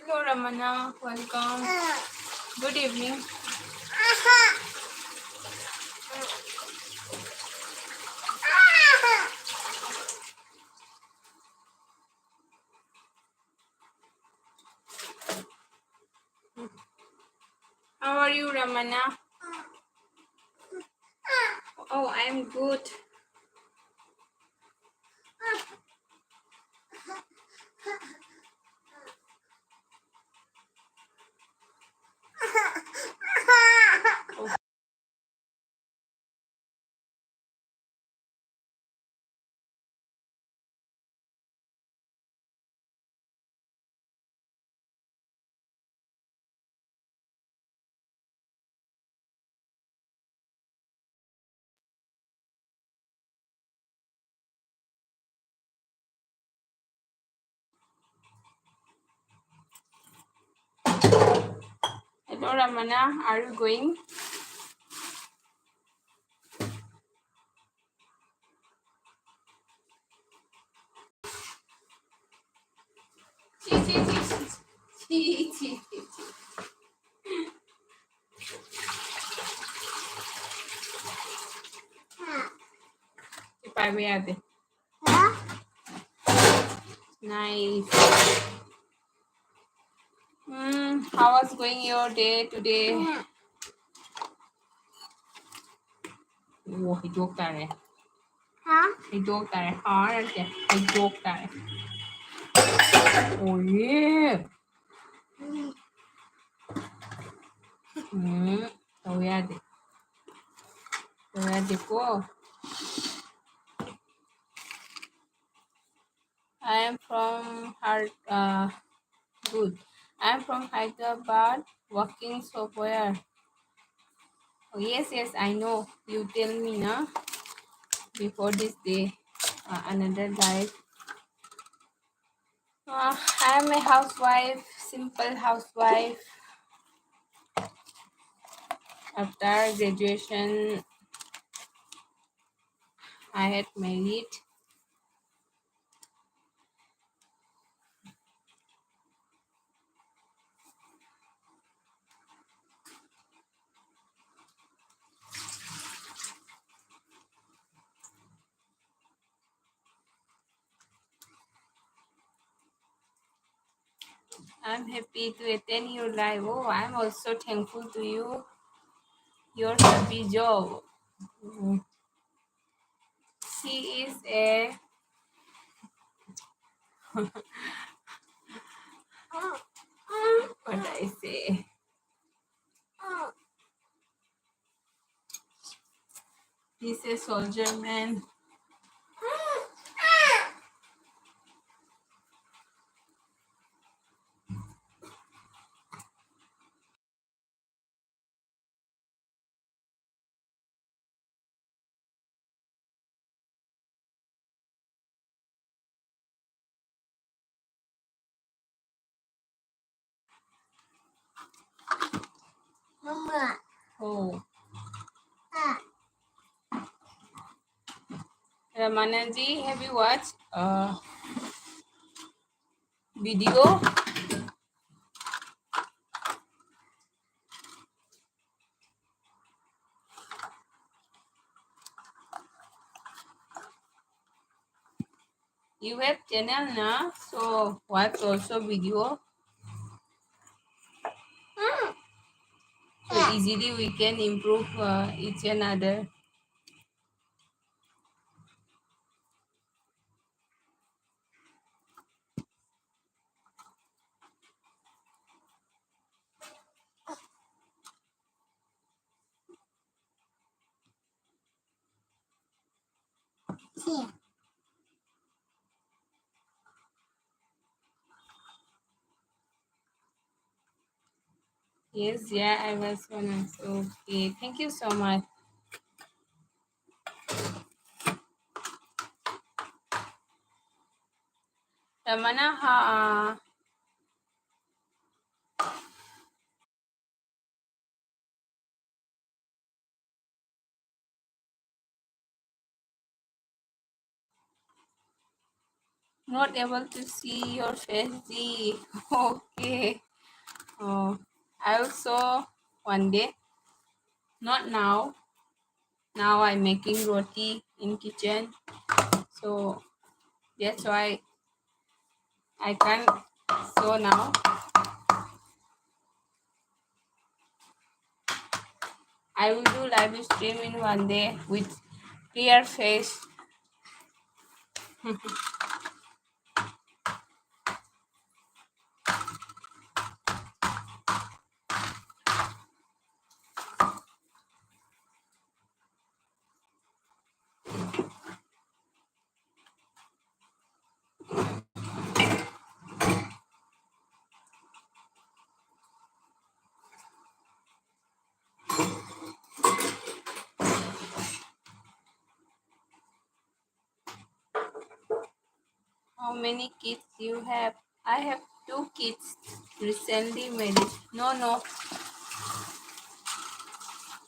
Hello, Ramana. Welcome. Good evening. How are you, Ramana? Oh, I'm good. Oh, hello, Ramana. Are you going? Chi, chi, chi, chi, chi, chi, chi, chi. Bye, bye. Nice. How was going your day today? Oh, he joked at it. He joked at it hard. He joked at it. Oh, yeah. Oh, yeah. Oh, yeah. Go. I am from good. I am from Hyderabad, working somewhere. Oh, yes, I know. You tell me, na, before this day, another life. I am a housewife, simple housewife. After graduation, I had married. I'm happy to attend your live. Oh, I'm also thankful to you. Your happy job. She is a what I say. He's a soldier man. Oh, Ramananji, have you watched video? You have channel na, so watch also video. So easily we can improve each another. Yes, yeah, I was gonna. Okay, thank you so much. Ramana, not able to see your face, Ji. Okay. Oh, I also one day, not now. Now I'm making roti in kitchen, so that's why I can't show now. I will do live stream in one day with clear face. How many kids you have? I have two kids recently married. No,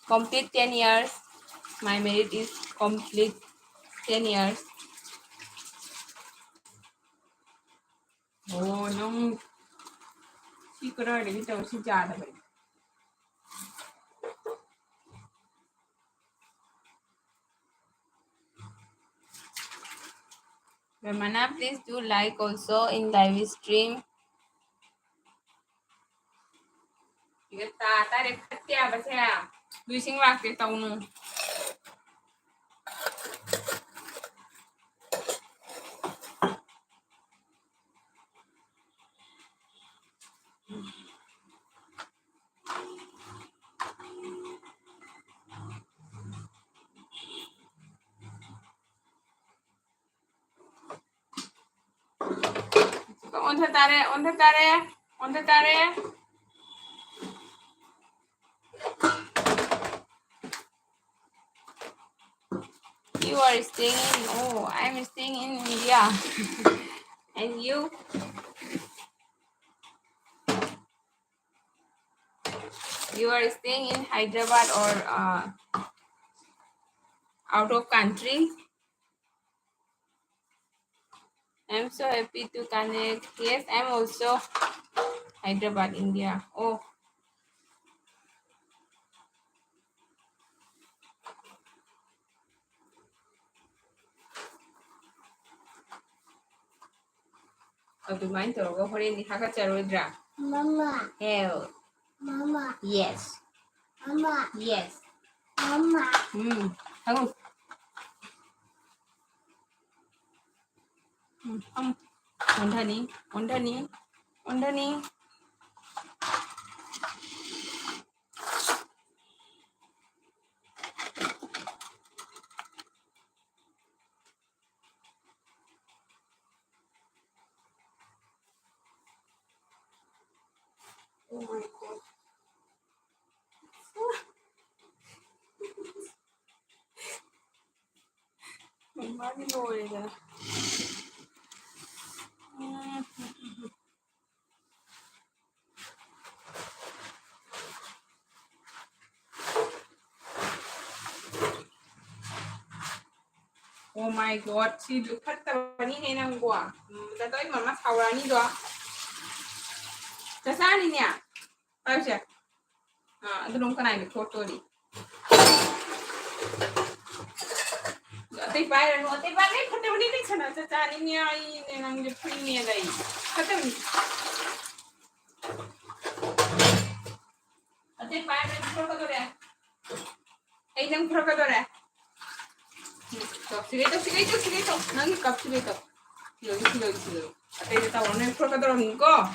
complete 10 years. My marriage is complete 10 years. Oh, no. She could already tell she got it. Ramana, please do like also in live stream. Cái ta ta để cắt kia và xe à? Duy sinh hoạt cái tàu nữa. On tare. You are staying in, oh, I'm staying in India. And you are staying in Hyderabad or out of country. I'm so happy to connect. Yes, I'm also Hyderabad, India. Oh, 어두만 들어가 버리니 하가 자로드라. Mama. Hell. Mama. Yes. Mama. Yes. Mama. 하고. 온다니. Oh my god. 많이 노래다. Oh my god, si fatta bani ne nan gwa. Da toi mama saurani do. Ta sani ne. Pausha. Adu dong kana ni photo di. Tay pai ra no, tay pai ne fatta bani ne chana ta sani ne ai ne nang je free ne dai. Fatta bani. Tay pai ra photo do re. Ai nang photo do re. Sige. Nang kap sige to. Sige. Tay ta one photo do ko.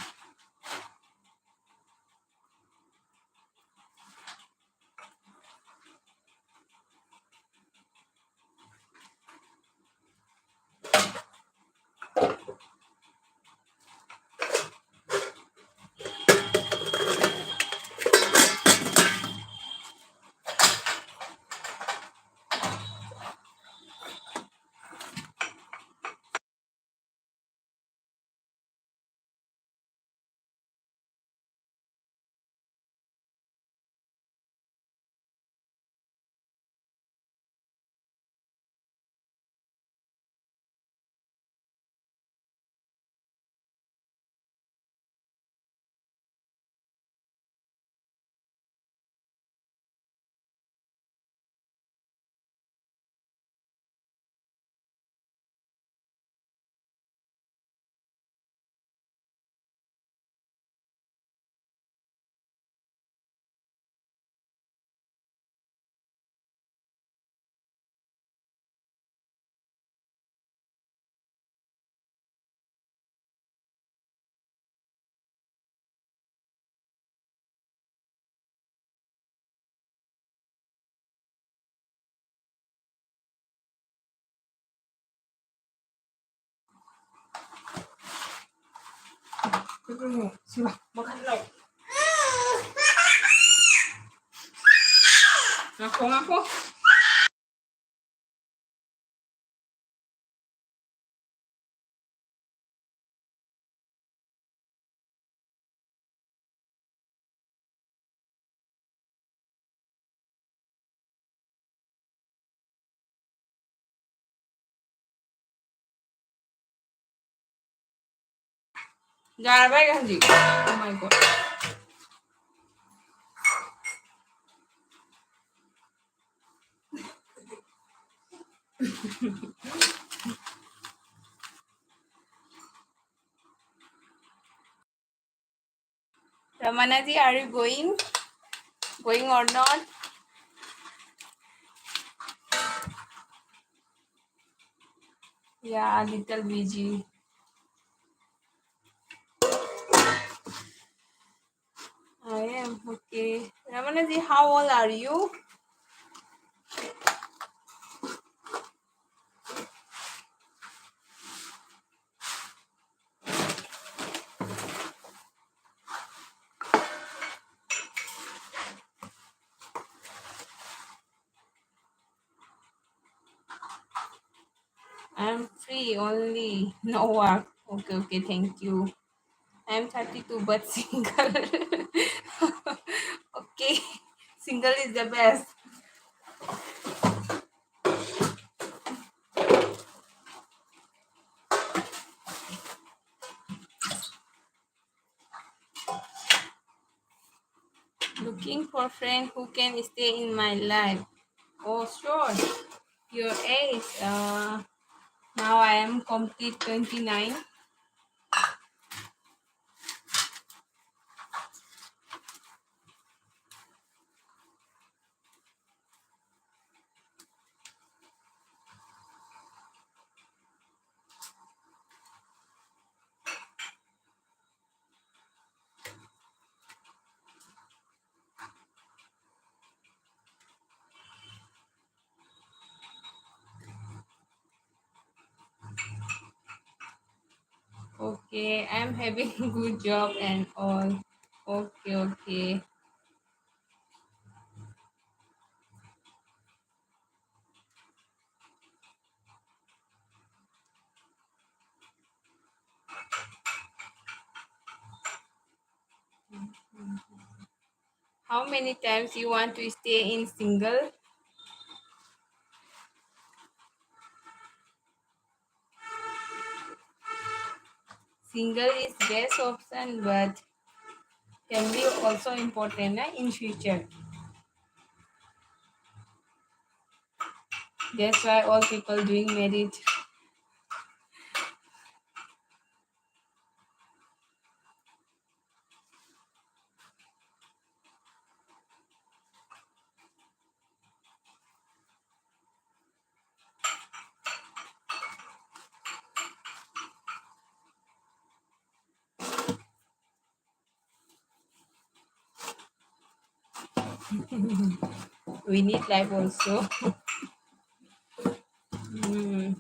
Sila, makan lang. Ngaku. Jangan apa kan, Ji? Oh my god. Ramana ji, are you going? Going or not? Yeah, a little busy. I am okay. Ramana ji, how old are you? I'm free only. No work. Okay, thank you. I'm 32 but single. Okay, single is the best. Looking for friend who can stay in my life. Oh, sure. Your age. Now I am complete 29. Okay, I'm having good job and all. Okay. How many times you want to stay in single? Single is best option, but family also important in future. That's why all people doing marriage. We need life also. Hmm.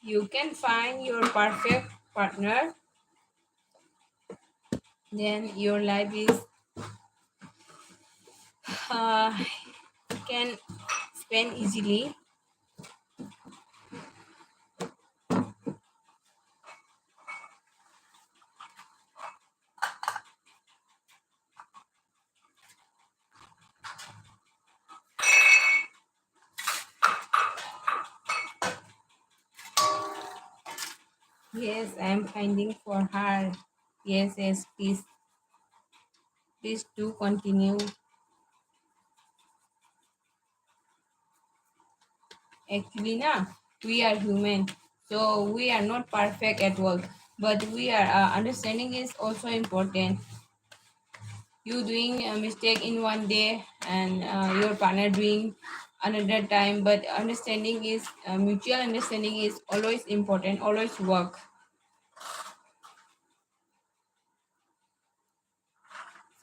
You can find your perfect partner, then your life is uh, can spend easily. Yes, I'm finding for her. Yes, please do continue. Actually, na, we are human, so we are not perfect at all. But we are understanding is also important. You doing a mistake in one day and your partner doing another time, but understanding is mutual understanding is always important. Always work.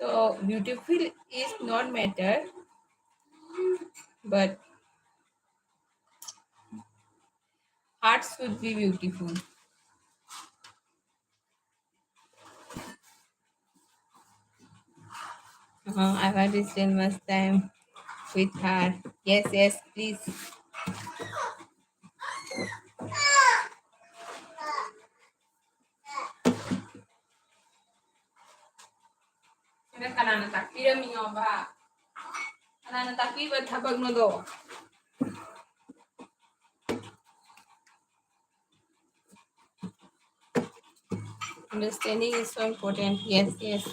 So beautiful is not matter, but hearts should be beautiful. I want to spend much time with her. Yes, yes, please. Sino kanana takpira mingo ba? Kanana takpira tabag no do. Understanding is so important. Yes, yes.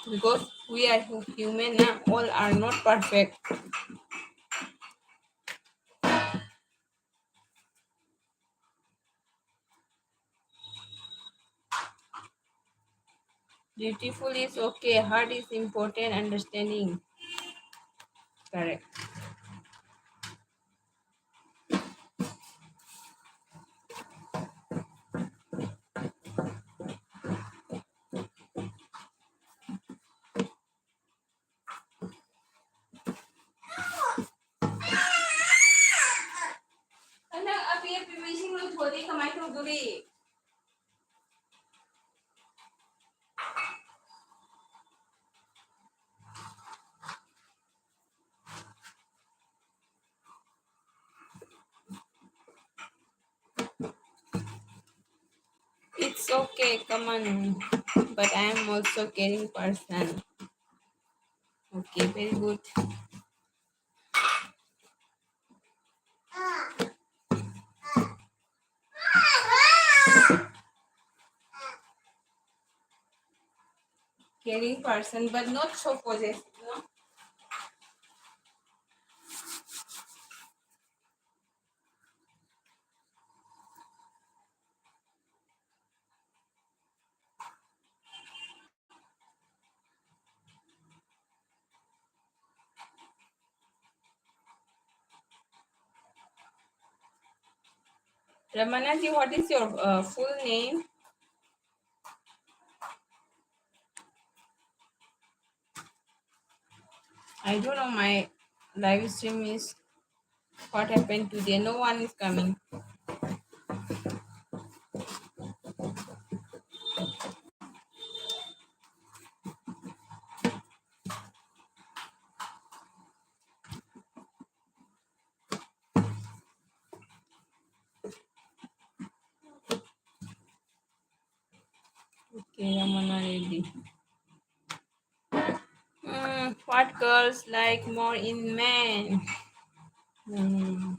Because we are human, na all are not perfect. Beautiful is okay. Heart is important. Understanding. Correct. Anak, api wishing lo thodi kamai to duri. It's okay, come on. But I am also caring person. Okay, very good. Caring person, but not so possessive, no? Ramana ji, what is your full name? I don't know, my live stream is what happened today. No one is coming. Okay, Ramana Reddy. What girls like more in men? Hmm.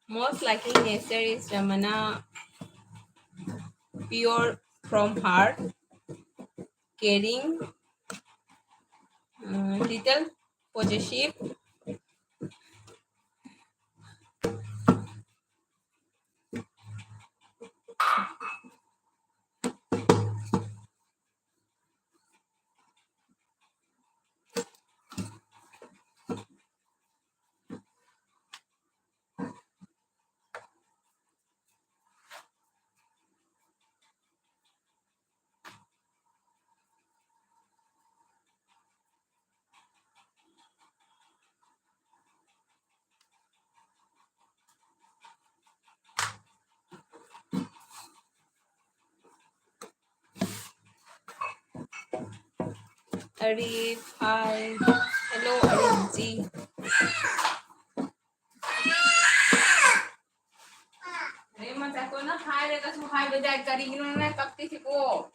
Most likely nature is Ramana pure from heart, caring, little possessive. Arif, hi. Hello, Arif ji. अरे मत को ना हाय रे कसम हाय बजाय करी इन्होंने कब थी को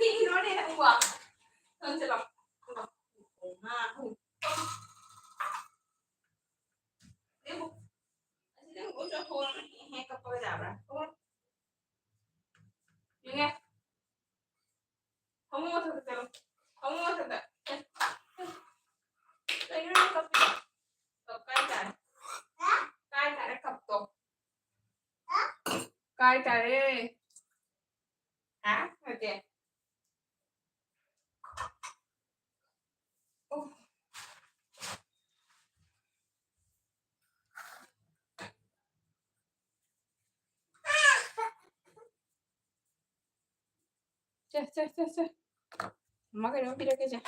इन्होंने हुआ कौन से लोग हाँ देखो अच्छा देखो जो फोन है कब पर जा रहा है ये हम वो तो चलो हम वो तो तो इन्होंने कब कब काय तारे कब तो काय तारे हाँ there. Oh. जा जा जा जा मम्मा के रूम भी रखे जा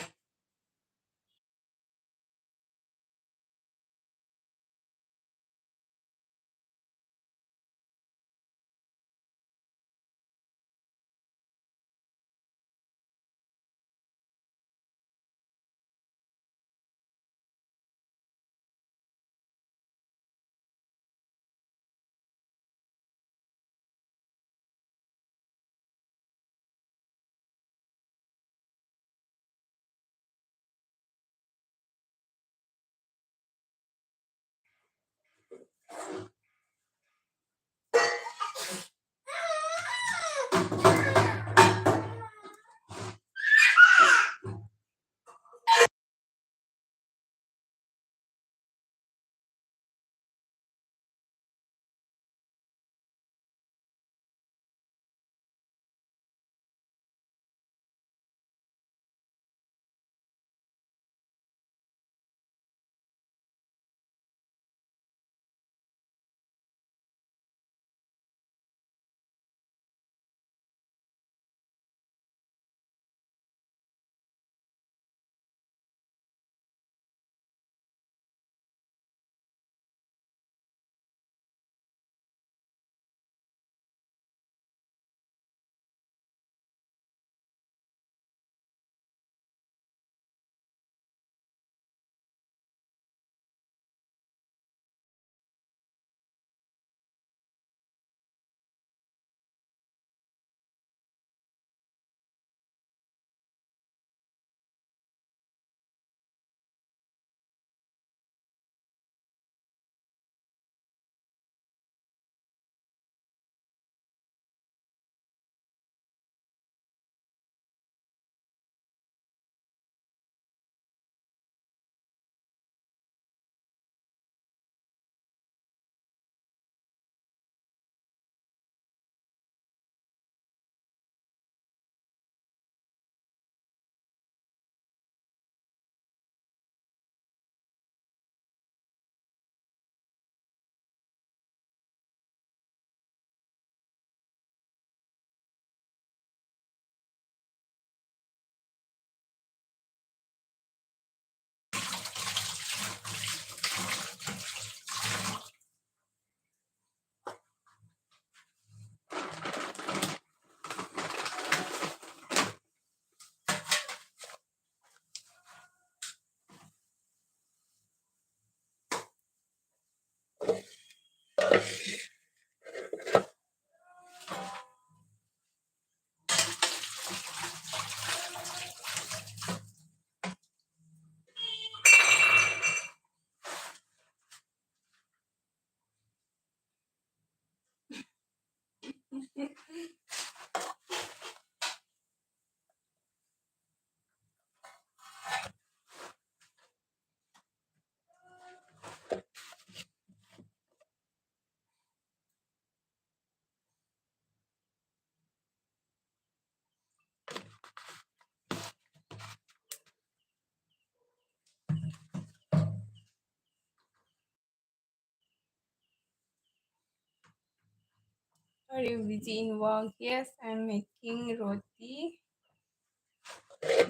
Are you busy in work? Yes, I'm making roti.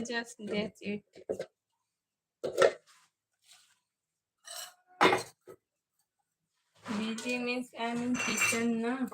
Just that's it. Busy means I'm in kitchen na.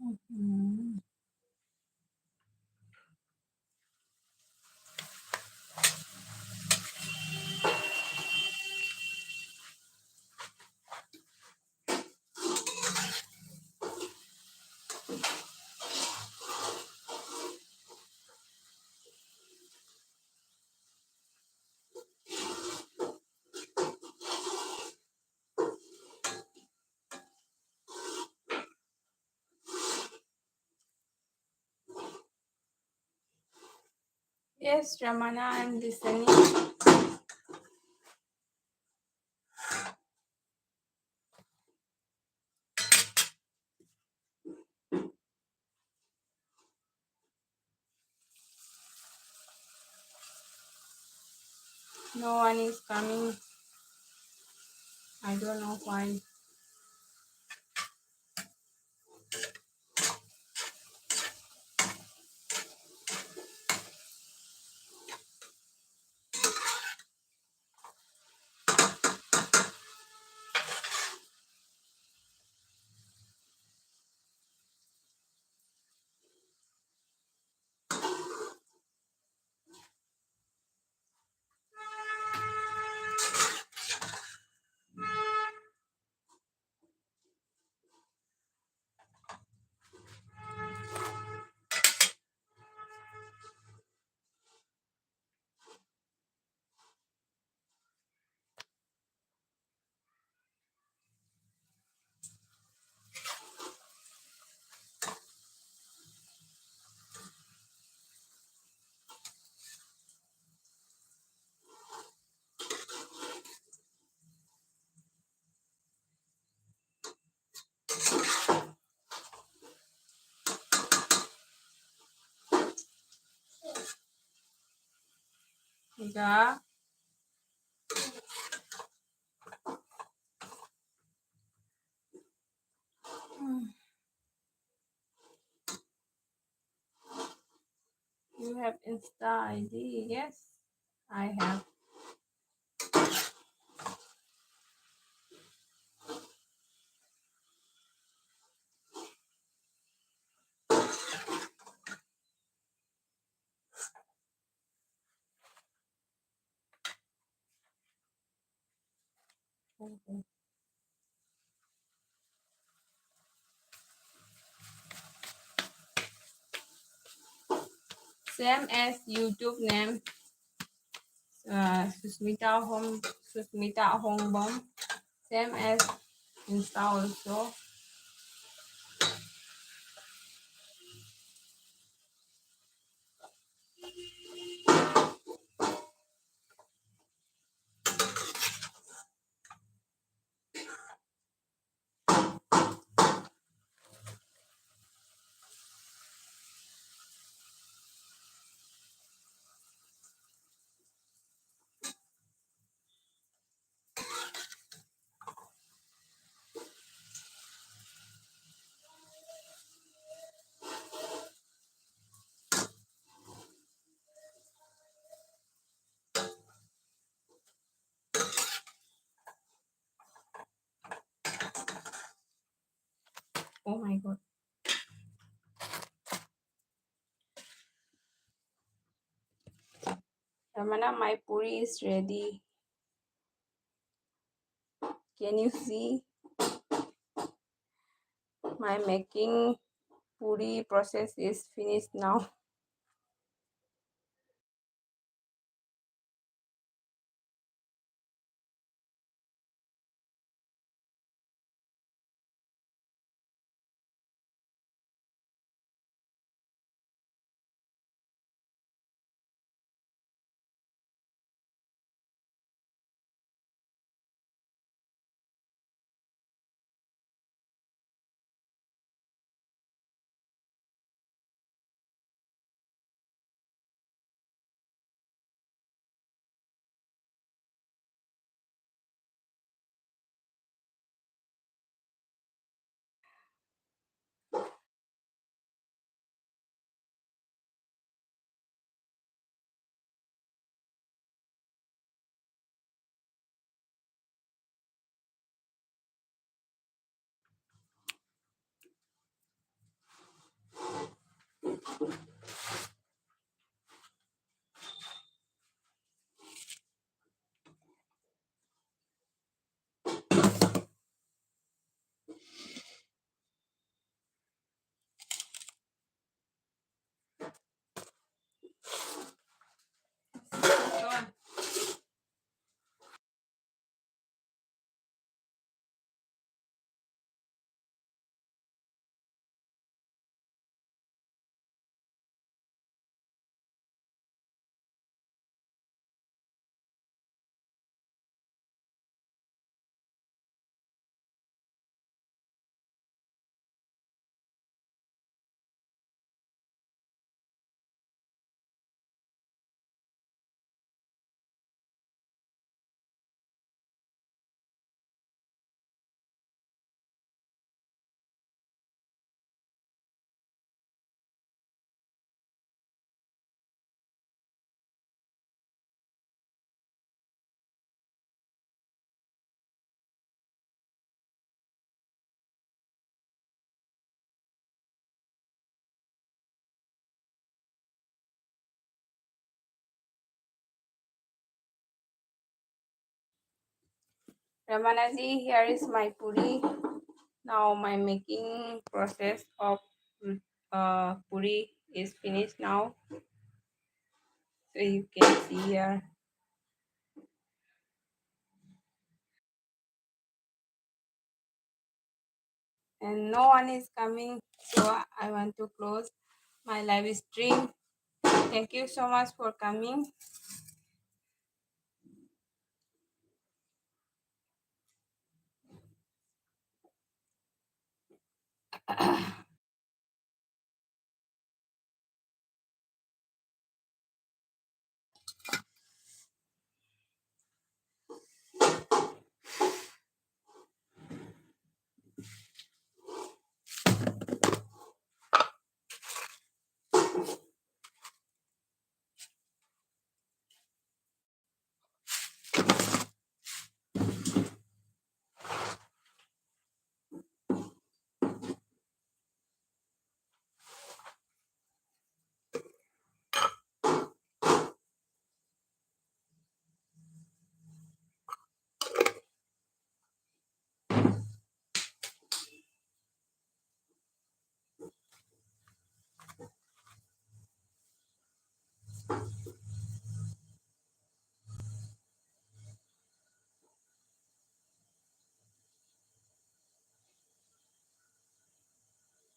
Mhm. Yes, Ramana, I'm listening. No one is coming. I don't know why. Yeah. Hmm. You have Insta ID? Yes, I have. Okay. Same as YouTube name, Susmita Hongbom. Same as Insta also. Oh my god. Ramana, my puri is ready. Can you see? My making puri process is finished now. Come on. Ramanaji, here is my puri. Now my making process of puri is finished now. So you can see here. And no one is coming, so I want to close my live stream. Thank you so much for coming.